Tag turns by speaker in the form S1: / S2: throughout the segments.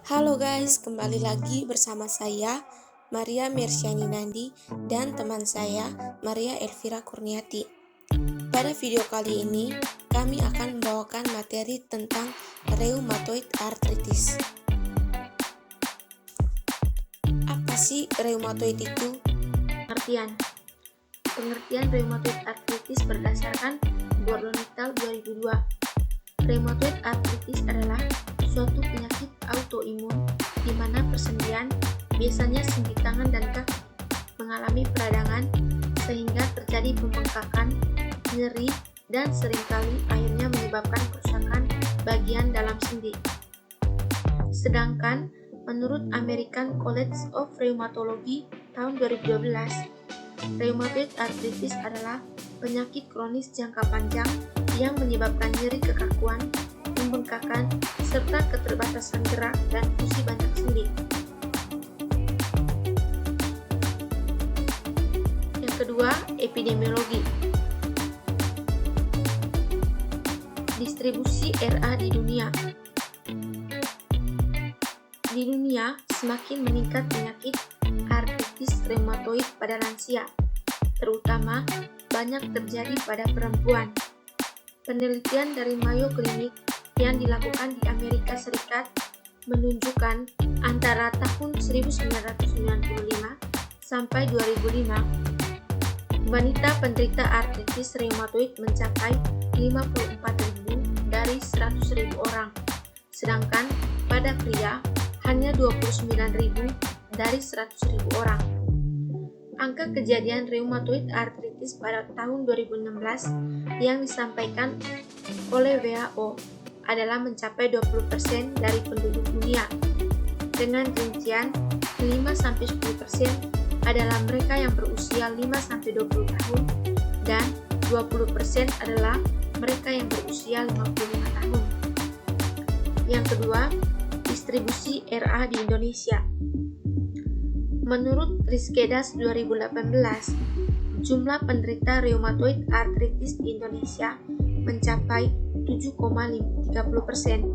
S1: Halo guys, kembali lagi bersama saya Maria Mersyani Nandi dan teman saya Maria Elvira Kurniati. Pada video kali ini, kami akan membawakan materi tentang rheumatoid arthritis. Apa sih rheumatoid itu? Pengertian rheumatoid arthritis berdasarkan Gordon et al. 2002. Rheumatoid arthritis adalah suatu penyakit autoimun di mana persendian, biasanya sendi tangan dan kaki, mengalami peradangan sehingga terjadi pembengkakan, nyeri, dan seringkali akhirnya menyebabkan kerusakan bagian dalam sendi. Sedangkan menurut American College of Rheumatology tahun 2012, rheumatoid arthritis adalah penyakit kronis jangka panjang yang menyebabkan nyeri kekakuan, pembengkakan, serta keterbatasan gerak dan fungsi banyak sendi. Yang kedua, epidemiologi. Distribusi RA di dunia. Di dunia, semakin meningkat penyakit artritis reumatoid pada lansia, terutama banyak terjadi pada perempuan. Penelitian dari Mayo Clinic yang dilakukan di Amerika Serikat menunjukkan antara tahun 1995 sampai 2005, wanita penderita artritis reumatoid mencapai 54.000 dari 100.000 orang, sedangkan pada pria hanya 29.000 dari 100.000 orang. Angka kejadian rheumatoid arthritis pada tahun 2016 yang disampaikan oleh WHO adalah mencapai 20% dari penduduk dunia. Dengan rincian 5-10% adalah mereka yang berusia 5-20 tahun dan 20% adalah mereka yang berusia 55 tahun. Yang kedua, distribusi RA di Indonesia. Menurut Rizkedas 2018, jumlah penderita rheumatoid arthritis di Indonesia mencapai 7,30%.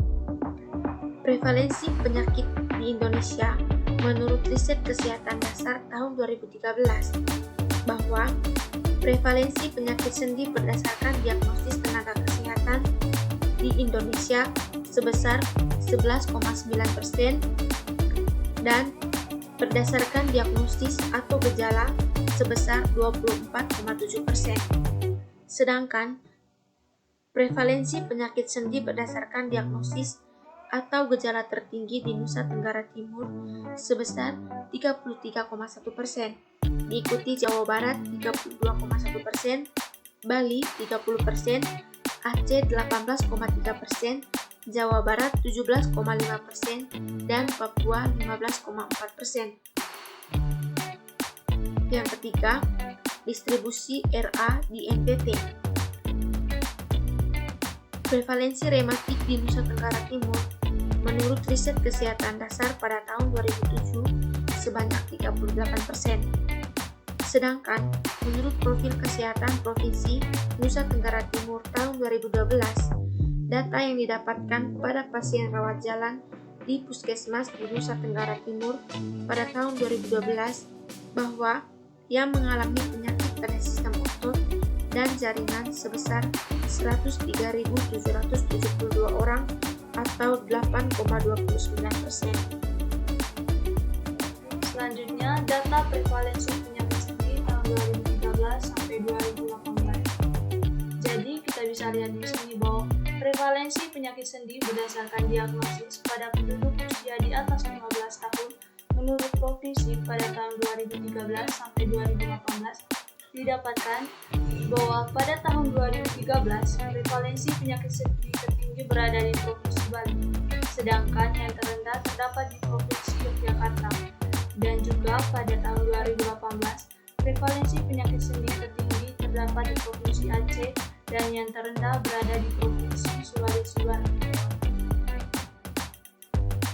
S1: Prevalensi penyakit di Indonesia menurut riset kesehatan dasar tahun 2013 bahwa prevalensi penyakit sendi berdasarkan diagnosis tenaga kesehatan di Indonesia sebesar 11,9% dan berdasarkan diagnosis atau gejala sebesar 24,7%. Sedangkan prevalensi penyakit sendi berdasarkan diagnosis atau gejala tertinggi di Nusa Tenggara Timur sebesar 33,1%, diikuti Jawa Barat 32,1%, Bali 30%, Aceh 18,3%, Jawa Barat 17,5%, dan Papua 15,4%. Yang ketiga, distribusi RA di NTT. Prevalensi rematik di Nusa Tenggara Timur menurut riset kesehatan dasar pada tahun 2007 sebanyak 38%. Sedangkan menurut profil kesehatan Provinsi Nusa Tenggara Timur tahun 2012, data yang didapatkan pada pasien rawat jalan di Puskesmas di Nusa Tenggara Timur pada tahun 2012 bahwa yang mengalami penyakit pada sistem otot dan jaringan sebesar 103.772 orang atau 8,29%.
S2: Selanjutnya, data prevalensi penyakit sendi tahun 2013 sampai 2018. Jadi, kita bisa lihat di sini bahwa prevalensi penyakit sendi berdasarkan diagnosis pada penduduk usia di atas 15 tahun menurut provinsi pada tahun 2013 sampai 2018 didapatkan bahwa pada tahun 2013 prevalensi penyakit sendi tertinggi berada di Provinsi Bali, sedangkan yang terendah terdapat di Provinsi Yogyakarta. Dan juga pada tahun 2018 prevalensi penyakit sendi tertinggi terdapat di Provinsi Aceh dan yang terendah berada di Provinsi Sulawesi Barat.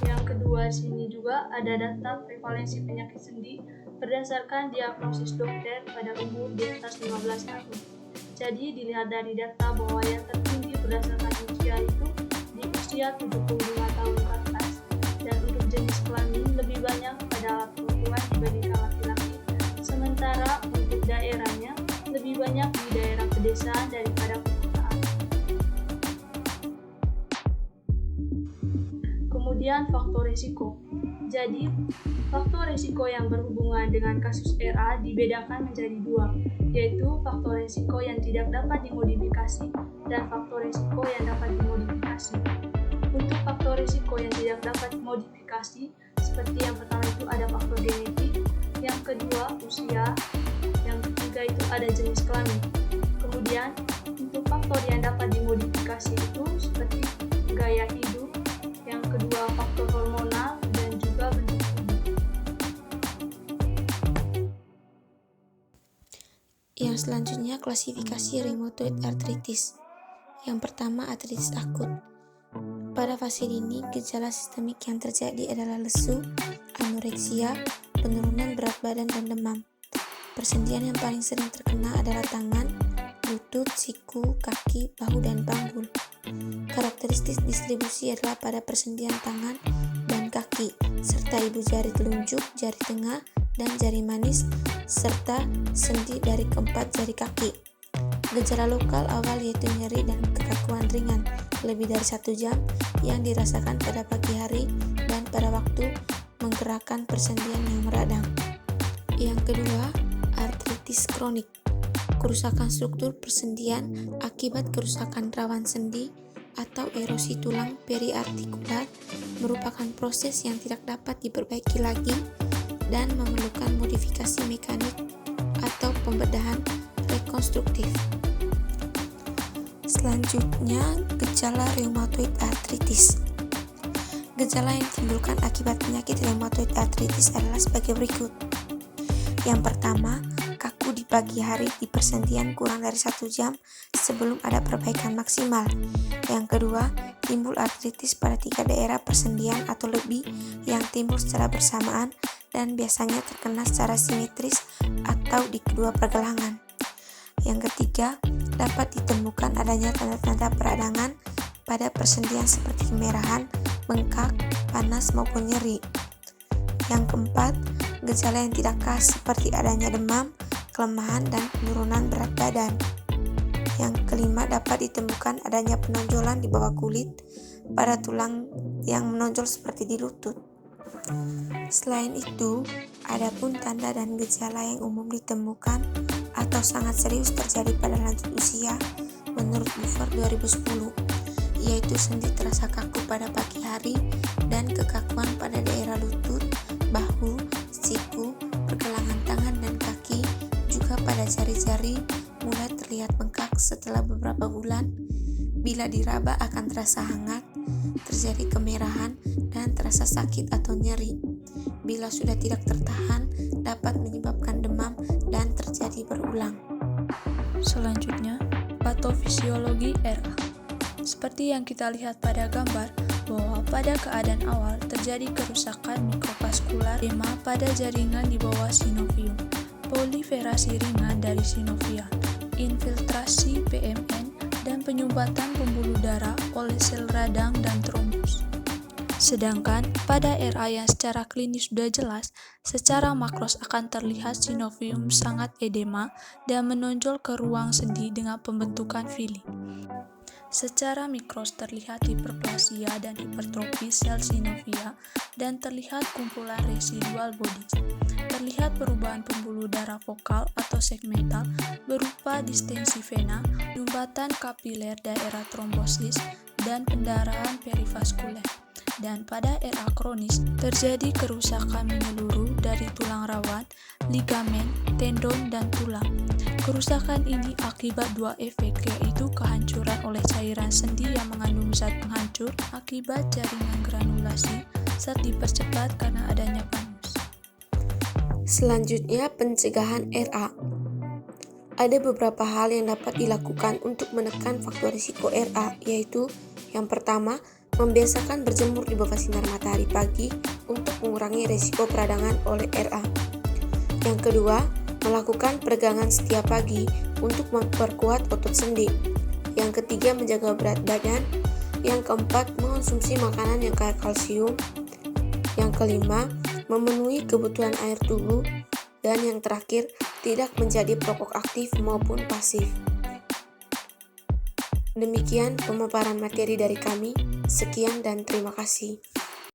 S2: Yang kedua, sini juga ada data prevalensi penyakit sendi berdasarkan diagnosis dokter pada umur di atas 15 tahun. Jadi dilihat dari data bahwa yang tertinggi berdasarkan usia itu di usia 75 tahun ke atas, dan untuk Kemudian faktor risiko. Jadi, faktor risiko yang berhubungan dengan kasus RA dibedakan menjadi dua, yaitu faktor risiko yang tidak dapat dimodifikasi dan faktor risiko yang dapat dimodifikasi. Untuk faktor risiko yang tidak dapat dimodifikasi, seperti yang pertama itu ada faktor genetik, yang kedua usia, yang ketiga itu ada jenis kelamin. Kemudian, untuk faktor yang dapat dimodifikasi itu seperti gaya hidup, yang kedua faktor hormonal, dan juga bentuk tubuh.
S1: Yang selanjutnya klasifikasi rheumatoid arthritis. Yang pertama artritis akut. Pada fase ini, gejala sistemik yang terjadi adalah lesu, anoreksia, penurunan berat badan dan demam. Persendian yang paling sering terkena adalah tangan, lutut, siku, kaki, bahu, dan panggul. Karakteristik distribusi adalah pada persendian tangan dan kaki, serta ibu jari telunjuk, jari tengah, dan jari manis, serta sendi dari keempat jari kaki. Gejala lokal awal yaitu nyeri dan kekakuan ringan lebih dari 1 jam yang dirasakan pada pagi hari dan pada waktu menggerakkan persendian yang meradang. Yang kedua, artritis kronik. Kerusakan struktur persendian akibat kerusakan rawan sendi atau erosi tulang periartikular merupakan proses yang tidak dapat diperbaiki lagi dan memerlukan modifikasi mekanik atau pembedahan rekonstruktif. Selanjutnya, gejala rheumatoid arthritis. Gejala yang ditimbulkan akibat penyakit rheumatoid arthritis adalah sebagai berikut. Yang pertama, kaku di pagi hari di persendian kurang dari 1 jam sebelum ada perbaikan maksimal. Yang kedua, timbul artritis pada 3 daerah persendian atau lebih yang timbul secara bersamaan dan biasanya terkena secara simetris atau di kedua pergelangan. Yang ketiga, dapat ditemukan adanya tanda-tanda peradangan pada persendian seperti kemerahan, bengkak, panas maupun nyeri. Yang keempat, gejala yang tidak khas seperti adanya demam, kelemahan, dan penurunan berat badan. Yang kelima, dapat ditemukan adanya penonjolan di bawah kulit pada tulang yang menonjol seperti di lutut. Selain itu, adapun tanda dan gejala yang umum ditemukan atau sangat serius terjadi pada lanjut usia menurut Bufor 2010, yaitu sendi terasa kaku pada pagi hari dan kekakuan pada daerah lutut, bahu, siku, pergelangan tangan dan kaki, juga pada jari-jari mulai terlihat bengkak setelah beberapa bulan. Bila diraba akan terasa hangat, terjadi kemerahan, dan terasa sakit atau nyeri. Bila sudah tidak tertahan, dapat menyebabkan demam dan terjadi berulang.
S3: Selanjutnya, patofisiologi RA. Seperti yang kita lihat pada gambar, bahwa pada keadaan awal terjadi kerusakan mikrovaskular edema pada jaringan di bawah sinovium, proliferasi ringan dari sinovia, infiltrasi PMN, dan penyumbatan pembuluh darah oleh sel radang dan trombus. Sedangkan pada RA yang secara klinis sudah jelas, secara makros akan terlihat sinovium sangat edema dan menonjol ke ruang sendi dengan pembentukan fili. Secara mikros terlihat hiperplasia dan hipertrofi sel sinovia dan terlihat kumpulan residual bodies. Terlihat perubahan pembuluh darah fokal atau segmental berupa distensi vena, nyumbatan kapiler daerah trombosis, dan pendarahan perivaskuler. Dan pada RA kronis terjadi kerusakan menyeluruh dari tulang rawan, ligamen, tendon, dan tulang. Kerusakan ini akibat dua efek, yaitu kehancuran oleh cairan sendi yang mengandung zat penghancur akibat jaringan granulasi saat dipercepat karena adanya panus.
S1: Selanjutnya, pencegahan RA. Ada beberapa hal yang dapat dilakukan untuk menekan faktor risiko RA, yaitu yang pertama, membiasakan berjemur di bawah sinar matahari pagi untuk mengurangi risiko peradangan oleh RA. Yang kedua, melakukan peregangan setiap pagi untuk memperkuat otot sendi. Yang ketiga, menjaga berat badan. Yang keempat, mengonsumsi makanan yang kaya kalsium. Yang kelima, memenuhi kebutuhan air tubuh. Dan yang terakhir, tidak menjadi perokok aktif maupun pasif.
S4: Demikian pemaparan materi dari kami. Sekian dan terima kasih.